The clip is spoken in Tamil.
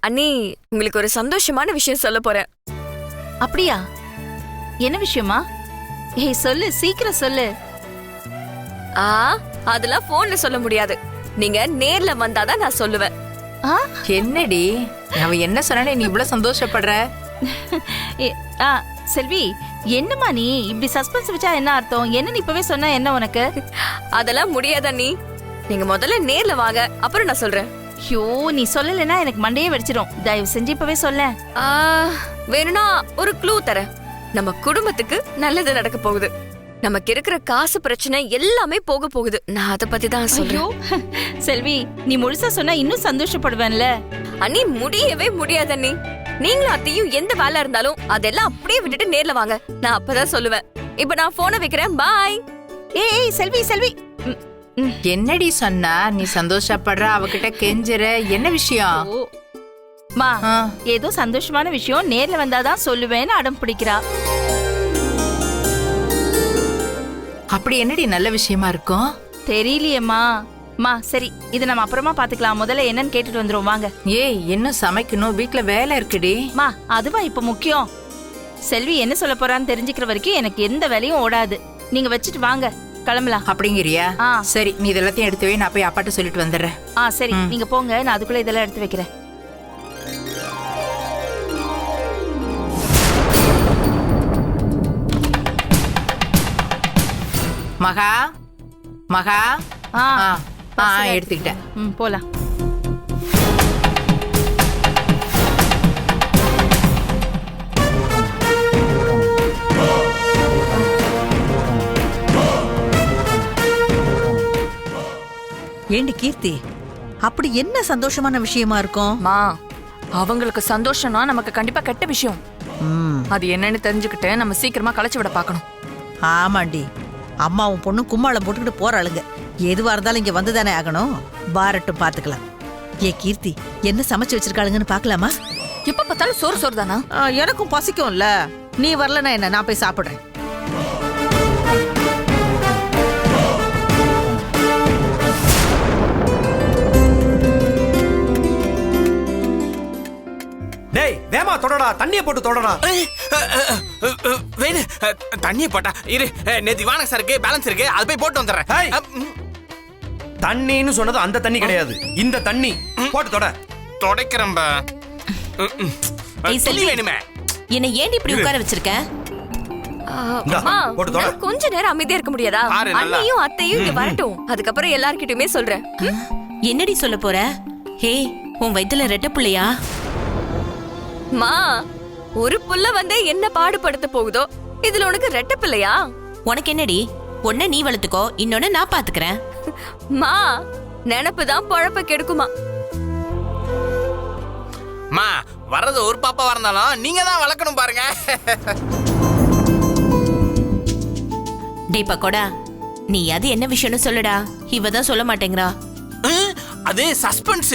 அண்ணி, உங்களுக்கு ஒரு சந்தோஷமான விஷயம் சொல்ல போறேன். அப்படியா? என்ன விஷயமா? ஏய் சொல்லு, சீக்கிரம் சொல்லு. அதெல்லாம் போன்ல சொல்ல முடியாது. நீங்க நேர்ல வந்தாதான் நான் சொல்லுவேன். என்னடி அவ என்ன சொன்னானே நீ இவ்வளவு சந்தோஷப்படுற? செல்வி, என்னம்மா நீ இப்படி சஸ்பென்ஸ் வச்சா என்ன அர்த்தம்? என்ன நீ இப்பவே சொன்னா என்ன உனக்கு? அதெல்லாம் முடியாத அண்ணி. நீங்க முதல்ல நேர்ல வாங்க, அப்புறம் நான் சொல்றேன். ஐயோ, நீ சொல்லலைன்னா எனக்கு மண்டையே வெடிச்சிடும். தயவு செஞ்சு இப்பவே சொல்ல. வேணும்னா ஒரு க்ளூ தரேன். நம்ம குடும்பத்துக்கு நல்லது நடக்க போகுது. நமக்கு இருக்கிற காசு பிரச்சனை எல்லாமே போக போகுது. நான் அத பத்தி தான் சொல்றேன். செல்வி, நீ முழுசா சொன்னா இன்னும் சந்தோஷப்படுவேன்ல. அண்ணி, முடியவே முடியாது அண்ணி. நீங்களும் அத்தையும் எந்த வேலை இருந்தாலும் அதெல்லாம் அப்படியே விட்டுட்டு நேர்ல வாங்க. நான் அப்பதான் சொல்லுவேன். இப்ப நான் போனை வைக்கிறேன். பாய். ஏய் செல்வி, செல்வி. என்னடி சொன்னா நீ சந்தோஷப்படுற? அவகிட்ட கெஞ்சுற, என்ன விஷயம்? மா, ஏதோ சந்தோஷமான விஷயம், நேர்ல வந்தாதான் சொல்லுவேன்னு அடம் பிடிக்கிறா. அப்படி என்னடி நல்ல விஷயமா இருக்கும்? தெரியலையேம்மா. மா சரி, இது நம்ம அப்புறமா பாத்துக்கலாம். முதல்ல என்னன்னு கேட்டுட்டு வந்துரும் வாங்க. ஏய், இன்னும் சமைக்கணும், வீட்டுல வேலை இருக்குடி. மா, அதுவா இப்ப முக்கியம்? செல்வி என்ன சொல்ல போறான்னு தெரிஞ்சுக்கிற வரைக்கும் எனக்கு எந்த வேலையும் ஓடாது. நீங்க வச்சுட்டு வாங்க, கிளம்பலாம். அப்படிங்கிறியா? சரி, நீ இதெல்லாத்தையும் எடுத்து வை, நான் போய் அப்பாட்ட சொல்லிட்டு வந்துடுறேன். சரி, நீங்க போங்க, நான் அதுக்குள்ள இதெல்லாம் எடுத்து வைக்கிறேன். மகா, மகா. எடுத்துக்கிட்டேன். போலாம். ஏண்டி கீர்த்தி, அப்படி என்ன சந்தோஷமான விஷயமா இருக்கும்? மா, அவங்களுக்கு சந்தோஷம்னா நமக்கு கண்டிப்பா கெட்ட விஷயம். அது என்னன்னு தெரிஞ்சுக்கிட்டு நம்ம சீக்கிரமா களைச்சு விட பாக்கணும். ஆமாண்டி, அம்மாவும் பொண்ணும் கும்மாளம் போட்டுக்கிட்டு போறாளுங்க. எதுவா இருந்தாலும் இங்க வந்துதானே ஆகணும். பாரட்டும், பாத்துக்கலாம். ஏ கீர்த்தி, என்ன சமைச்சு வச்சிருக்காளுங்கன்னு பாக்கலாமா? எப்ப பார்த்தாலும் சோறு சோறு தானா? எனக்கும் பசிக்கும்ல. நீ வரலனா என்ன, நான் போய் சாப்பிடுறேன். டேய், வேமா தொடடா, தண்ணிய போட்டு தொடடா. வேணு, தண்ணிய போட்டா இரு. நேத்து வானக சருக்கு பேலன்ஸ் இருக்கு, அது போய் போட்டு வந்துடுறேன். தண்ணின்னு சொன்னது அந்த தண்ணி கிடையாது, இந்த தண்ணி. போட்டு தொட. தொடைக்கிறேன். வேணுமே என்ன ஏன் இப்படி உட்கார வச்சிருக்க? கொஞ்ச நேரம் அமைதியா இருக்க முடியாதா? அண்ணியும் அத்தையும் இங்க வரட்டும், அதுக்கப்புறம் எல்லார்கிட்டயுமே சொல்றேன். என்னடி சொல்ல போற? ஹே, உன் வயித்துல ரெட்ட புள்ளையா? மா, ஒரு புள்ள வந்து என்ன பாடுபடுத்த போகுதோ, இதுல உனக்கு ரெட்ட பிள்ளையா? உனக்கு என்னடி? ஒன்ன நீ வளர்த்துக்கோ, இன்னொன்னு நான் பாத்துக்கிறேன். மா, நினைப்புதான் பொழப்ப கெடுக்குமா? மா, வர்றது ஒரு பாப்பா வரந்தாலும் நீங்க தான் வளர்க்கணும் பாருங்க. டே பக்கோடா, நீ அது என்ன விஷயம்னு சொல்லுடா. இவதான் சொல்ல மாட்டேங்கிறா. அது சஸ்பென்ஸ்.